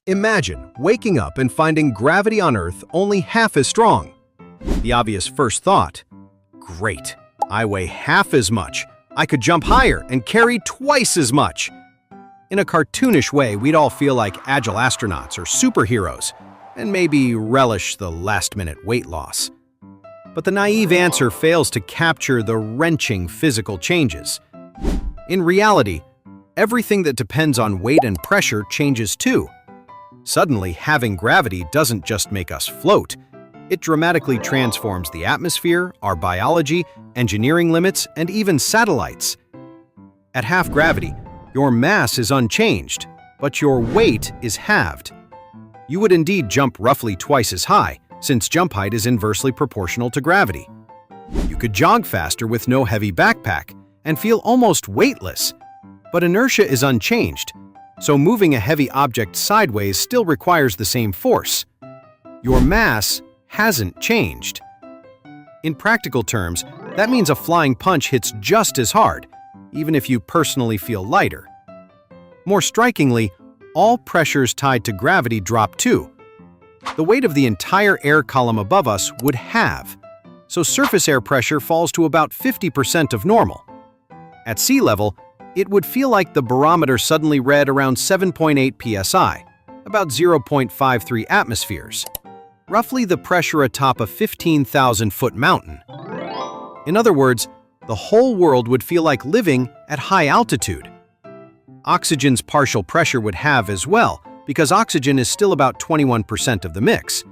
Imagine waking up and finding gravity on Earth only half as strong. The obvious first thought, great, I weigh half as much. I could jump higher and carry twice as much. In a cartoonish way, we'd all feel like agile astronauts or superheroes, and maybe relish the last-minute weight loss. But the naive answer fails to capture the wrenching physical changes. In reality, everything that depends on weight and pressure changes too. Suddenly, having gravity doesn't just make us float. It dramatically transforms the atmosphere, our biology, engineering limits, and even satellites. At half gravity, your mass is unchanged, but your weight is halved. You would indeed jump roughly twice as high, since jump height is inversely proportional to gravity. You could jog faster with no heavy backpack and feel almost weightless, but inertia is unchanged, so moving a heavy object sideways still requires the same force. Your mass hasn't changed. In practical terms, that means a flying punch hits just as hard, even if you personally feel lighter. More strikingly, all pressures tied to gravity drop too. The weight of the entire air column above us would halve, so surface air pressure falls to about 50% of normal. At sea level, it would feel like the barometer suddenly read around 7.8 psi, about 0.53 atmospheres, roughly the pressure atop a 15,000-foot mountain. In other words, the whole world would feel like living at high altitude. Oxygen's partial pressure would halve as well, because oxygen is still about 21% of the mix.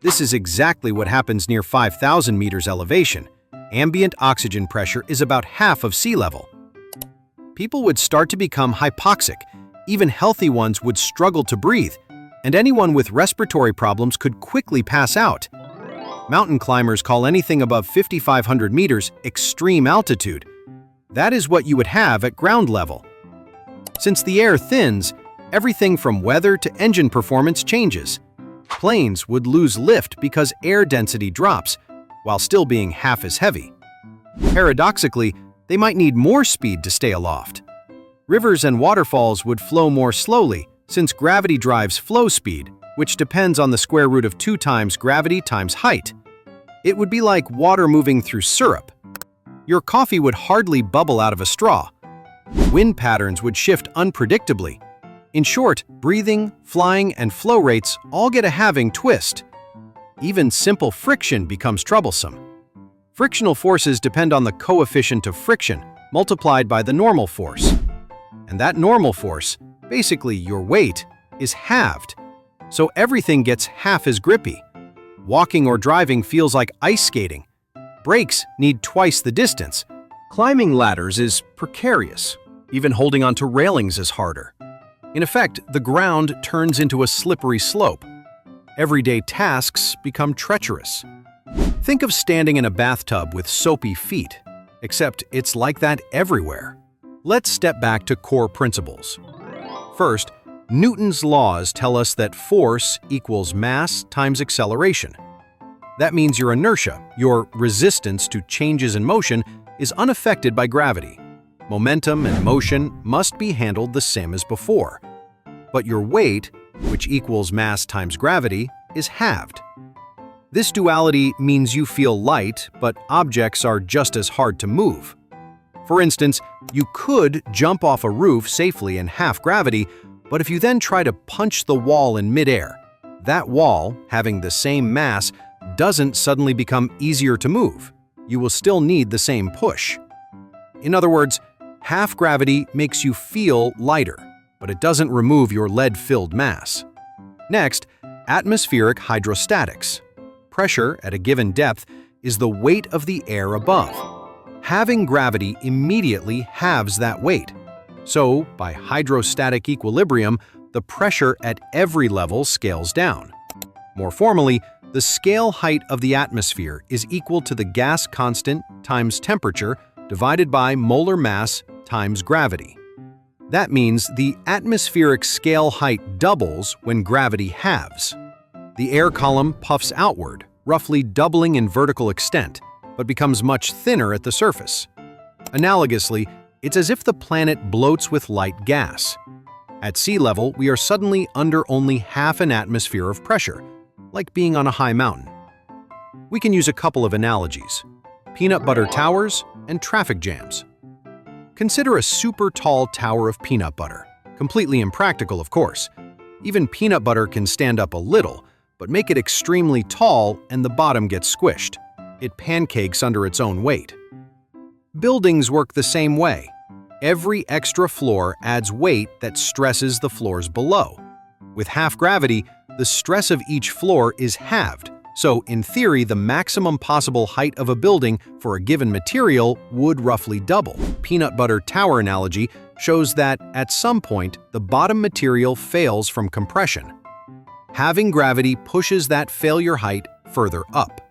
This is exactly what happens near 5,000 meters elevation. Ambient oxygen pressure is about half of sea level. People would start to become hypoxic, even healthy ones would struggle to breathe, and anyone with respiratory problems could quickly pass out. Mountain climbers call anything above 5,500 meters extreme altitude. That is what you would have at ground level. Since the air thins, everything from weather to engine performance changes. Planes would lose lift because air density drops, while still being half as heavy. Paradoxically, they might need more speed to stay aloft. Rivers and waterfalls would flow more slowly, since gravity drives flow speed, which depends on the square root of 2 times gravity times height. It would be like water moving through syrup. Your coffee would hardly bubble out of a straw. Wind patterns would shift unpredictably. In short, breathing, flying, and flow rates all get a halving twist. Even simple friction becomes troublesome. Frictional forces depend on the coefficient of friction multiplied by the normal force. And that normal force, basically your weight, is halved. So everything gets half as grippy. Walking or driving feels like ice skating. Brakes need twice the distance. Climbing ladders is precarious. Even holding onto railings is harder. In effect, the ground turns into a slippery slope. Everyday tasks become treacherous. Think of standing in a bathtub with soapy feet, except it's like that everywhere. Let's step back to core principles. First, Newton's laws tell us that force equals mass times acceleration. That means your inertia, your resistance to changes in motion, is unaffected by gravity. Momentum and motion must be handled the same as before. But your weight, which equals mass times gravity, is halved. This duality means you feel light, but objects are just as hard to move. For instance, you could jump off a roof safely in half gravity, but if you then try to punch the wall in midair, that wall, having the same mass, doesn't suddenly become easier to move. You will still need the same push. In other words, half gravity makes you feel lighter, but it doesn't remove your lead-filled mass. Next, atmospheric hydrostatics. Pressure at a given depth is the weight of the air above. Having gravity immediately halves that weight. So, by hydrostatic equilibrium, the pressure at every level scales down. More formally, the scale height of the atmosphere is equal to the gas constant times temperature divided by molar mass times gravity. That means the atmospheric scale height doubles when gravity halves. The air column puffs outward, roughly doubling in vertical extent, but becomes much thinner at the surface. Analogously, it's as if the planet bloats with light gas. At sea level, we are suddenly under only half an atmosphere of pressure, like being on a high mountain. We can use a couple of analogies: peanut butter towers and traffic jams. Consider a super tall tower of peanut butter. Completely impractical, of course. Even peanut butter can stand up a little, but make it extremely tall and the bottom gets squished. It pancakes under its own weight. Buildings work the same way. Every extra floor adds weight that stresses the floors below. With half gravity, the stress of each floor is halved, so in theory, the maximum possible height of a building for a given material would roughly double. Peanut butter tower analogy shows that, at some point, the bottom material fails from compression. Having gravity pushes that failure height further up.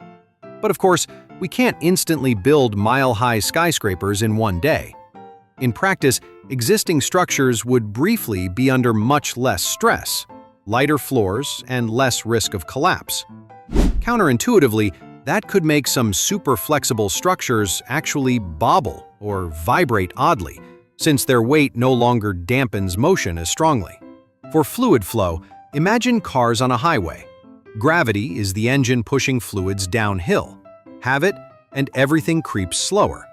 But of course, we can't instantly build mile-high skyscrapers in one day. In practice, existing structures would briefly be under much less stress, lighter floors, and less risk of collapse. Counterintuitively, that could make some super flexible structures actually bobble or vibrate oddly, since their weight no longer dampens motion as strongly. For fluid flow, imagine cars on a highway. Gravity is the engine pushing fluids downhill. Have it, and everything creeps slower.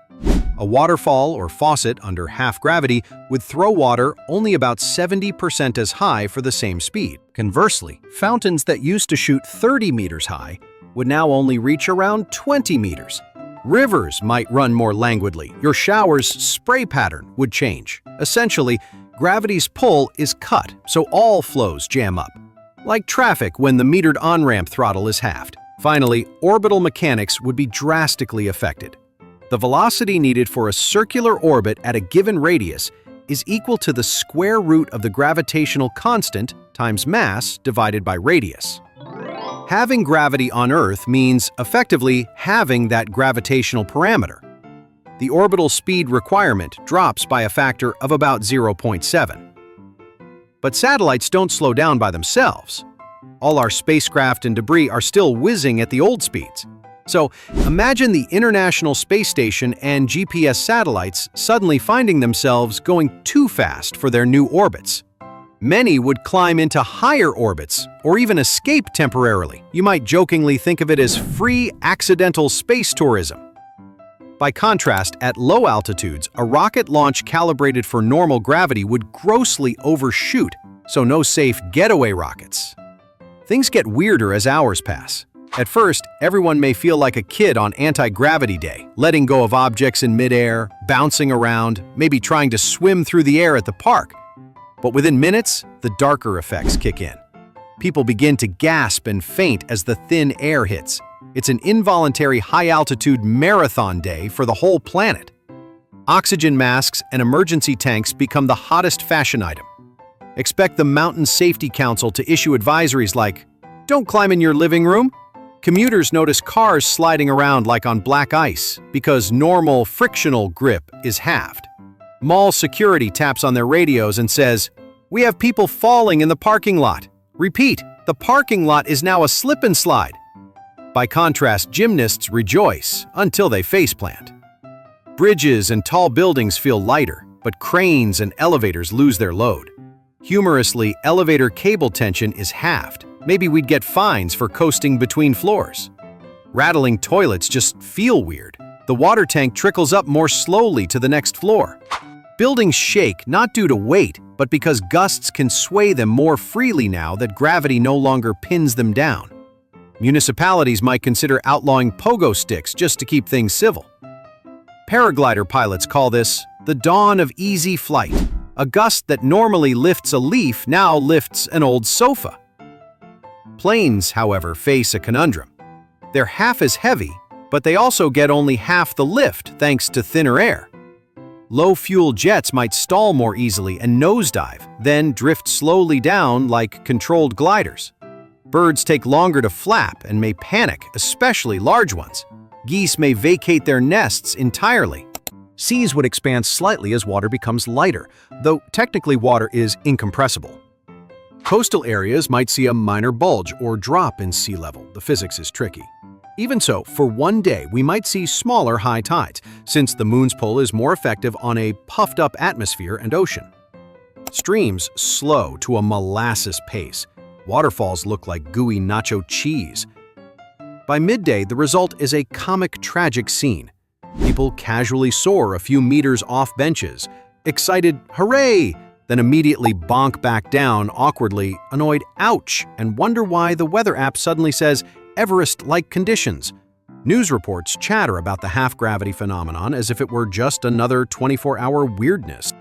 A waterfall or faucet under half gravity would throw water only about 70% as high for the same speed. Conversely, fountains that used to shoot 30 meters high would now only reach around 20 meters. Rivers might run more languidly. Your shower's spray pattern would change. Essentially, gravity's pull is cut, so all flows jam up. Like traffic when the metered on-ramp throttle is halved. Finally, orbital mechanics would be drastically affected. The velocity needed for a circular orbit at a given radius is equal to the square root of the gravitational constant times mass divided by radius. Having gravity on Earth means effectively having that gravitational parameter. The orbital speed requirement drops by a factor of about 0.7. But satellites don't slow down by themselves. All our spacecraft and debris are still whizzing at the old speeds. So imagine the International Space Station and GPS satellites suddenly finding themselves going too fast for their new orbits. Many would climb into higher orbits or even escape temporarily. You might jokingly think of it as free accidental space tourism. By contrast, at low altitudes, a rocket launch calibrated for normal gravity would grossly overshoot, so no safe getaway rockets. Things get weirder as hours pass. At first, everyone may feel like a kid on anti-gravity day, letting go of objects in midair, bouncing around, maybe trying to swim through the air at the park. But within minutes, the darker effects kick in. People begin to gasp and faint as the thin air hits. It's an involuntary high-altitude marathon day for the whole planet. Oxygen masks and emergency tanks become the hottest fashion item. Expect the Mountain Safety Council to issue advisories like, "Don't climb in your living room." Commuters notice cars sliding around like on black ice because normal frictional grip is halved. Mall security taps on their radios and says, "We have people falling in the parking lot. Repeat, the parking lot is now a slip and slide." By contrast, gymnasts rejoice until they faceplant. Bridges and tall buildings feel lighter, but cranes and elevators lose their load. Humorously, elevator cable tension is halved. Maybe we'd get fines for coasting between floors. Rattling toilets just feel weird. The water tank trickles up more slowly to the next floor. Buildings shake not due to weight, but because gusts can sway them more freely now that gravity no longer pins them down. Municipalities might consider outlawing pogo sticks just to keep things civil. Paraglider pilots call this the dawn of easy flight. A gust that normally lifts a leaf now lifts an old sofa. Planes, however, face a conundrum. They're half as heavy, but they also get only half the lift thanks to thinner air. Low-fuel jets might stall more easily and nosedive, then drift slowly down like controlled gliders. Birds take longer to flap and may panic, especially large ones. Geese may vacate their nests entirely. Seas would expand slightly as water becomes lighter, though technically water is incompressible. Coastal areas might see a minor bulge or drop in sea level. The physics is tricky. Even so, for one day, we might see smaller high tides, since the moon's pull is more effective on a puffed-up atmosphere and ocean. Streams slow to a molasses pace. Waterfalls look like gooey nacho cheese. By midday, the result is a comic, tragic scene. People casually soar a few meters off benches, excited, hooray, then immediately bonk back down awkwardly, annoyed, ouch, and wonder why the weather app suddenly says Everest-like conditions. News reports chatter about the half-gravity phenomenon as if it were just another 24-hour weirdness.